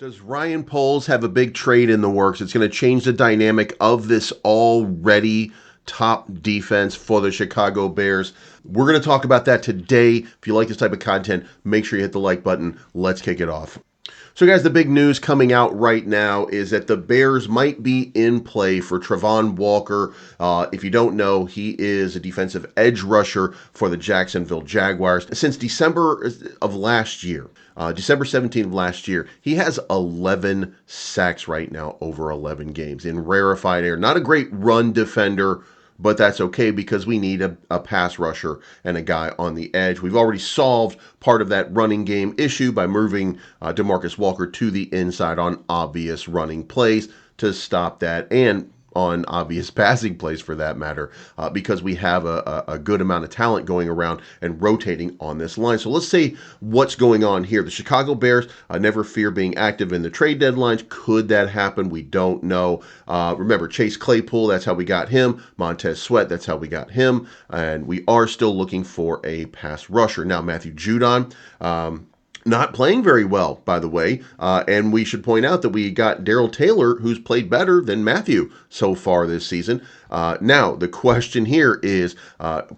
Does Ryan Poles have a big trade in the works? It's going to change the dynamic of this already top defense for the Chicago Bears. We're going to talk about that today. If you like this type of content, make sure you hit the like button. Let's kick it off. So, guys, the big news coming out right now is that the Bears might be in play for Travon Walker. If you don't know, he is a defensive edge rusher for the Jacksonville Jaguars. Since December of last year, December 17th of last year, he has 11 sacks right now over 11 games in rarefied air. Not a great run defender, but that's okay because we need a pass rusher and a guy on the edge. We've already solved part of that running game issue by moving DeMarcus Walker to the inside on obvious running plays to stop that, and on obvious passing plays for that matter, because we have a good amount of talent going around and rotating on this line. So let's say what's going on here. The Chicago Bears never fear being active in the trade deadlines. Could that happen? We don't know. Remember, Chase Claypool, that's how we got him. Montez Sweat, that's how we got him. And we are still looking for a pass rusher. Now, Matthew Judon, not playing very well, by the way. And we should point out that we got Darrell Taylor, who's played better than Matthew so far this season. Now, the question here is,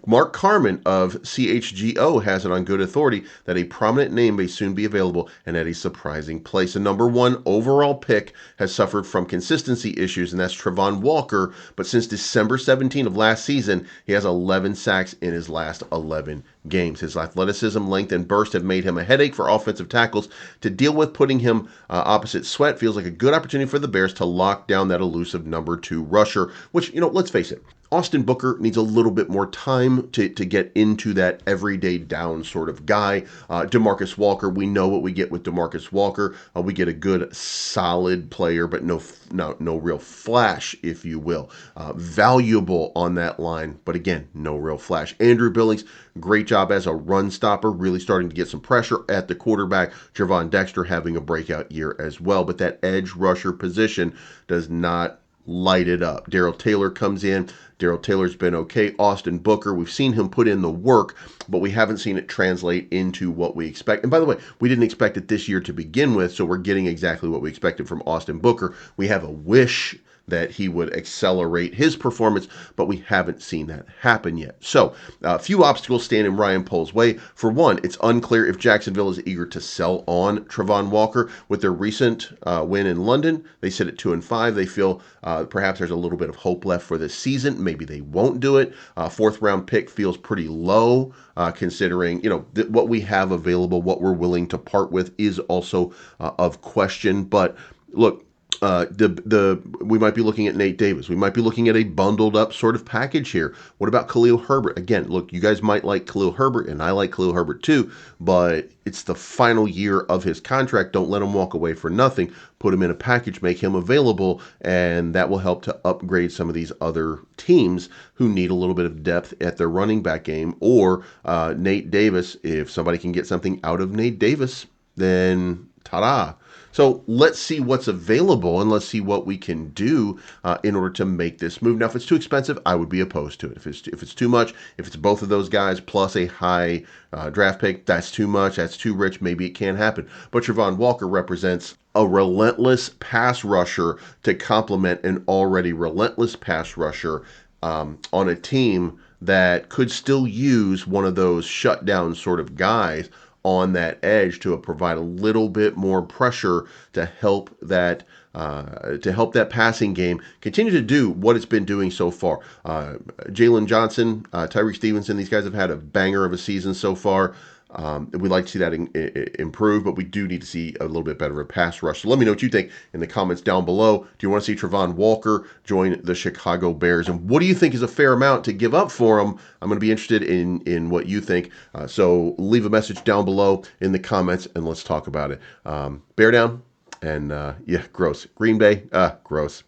Mark Carman of CHGO has it on good authority that a prominent name may soon be available and at a surprising place. The number one overall pick has suffered from consistency issues, and that's Travon Walker. But since December 17 of last season, he has 11 sacks in his last 11 games. His athleticism, length, and burst have made him a headache for offensive tackles to deal with. Putting him opposite Sweat feels like a good opportunity for the Bears to lock down that elusive number two rusher, which, let's face it, Austin Booker needs a little bit more time to get into that everyday down sort of guy. DeMarcus Walker, we know what we get with DeMarcus Walker. We get a good, solid player, but no real flash, if you will. Valuable on that line, but again, no real flash. Andrew Billings, great job as a run stopper, really starting to get some pressure at the quarterback. Gervon Dexter having a breakout year as well, but that edge rusher position does not light it up. Darrell Taylor comes in. Darrell Taylor's been okay. Austin Booker, we've seen him put in the work, but we haven't seen it translate into what we expect. And by the way, we didn't expect it this year to begin with, so we're getting exactly what we expected from Austin Booker. We have a wish that he would accelerate his performance, but we haven't seen that happen yet. So, a few obstacles stand in Ryan Poles' way. For one, it's unclear if Jacksonville is eager to sell on Travon Walker. With their recent win in London, they sit at 2-5. They feel perhaps there's a little bit of hope left for this season. Maybe they won't do it. Fourth round pick feels pretty low, considering what we have available. What we're willing to part with is also of question. But look, we might be looking at Nate Davis. We might be looking at a bundled up sort of package here. What about Khalil Herbert? Again, look, you guys might like Khalil Herbert, and I like Khalil Herbert too, but it's the final year of his contract. Don't let him walk away for nothing. Put him in a package, make him available, and that will help to upgrade some of these other teams who need a little bit of depth at their running back game. Or Nate Davis, if somebody can get something out of Nate Davis, then ta-da. So let's see what's available and let's see what we can do in order to make this move. Now, if it's too expensive, I would be opposed to it. If it's too much, if it's both of those guys plus a high draft pick, that's too much, that's too rich, maybe it can't happen. But Travon Walker represents a relentless pass rusher to complement an already relentless pass rusher on a team that could still use one of those shutdown sort of guys on that edge to provide a little bit more pressure to help that passing game continue to do what it's been doing so far. Jalen Johnson, Tyreek Stevenson, these guys have had a banger of a season so far. We'd like to see that improve, but we do need to see a little bit better of a pass rush. So let me know what you think in the comments down below. Do you want to see Travon Walker join the Chicago Bears? And what do you think is a fair amount to give up for him? I'm going to be interested in what you think. So leave a message down below in the comments, and let's talk about it. Bear down, and yeah, gross. Green Bay, gross.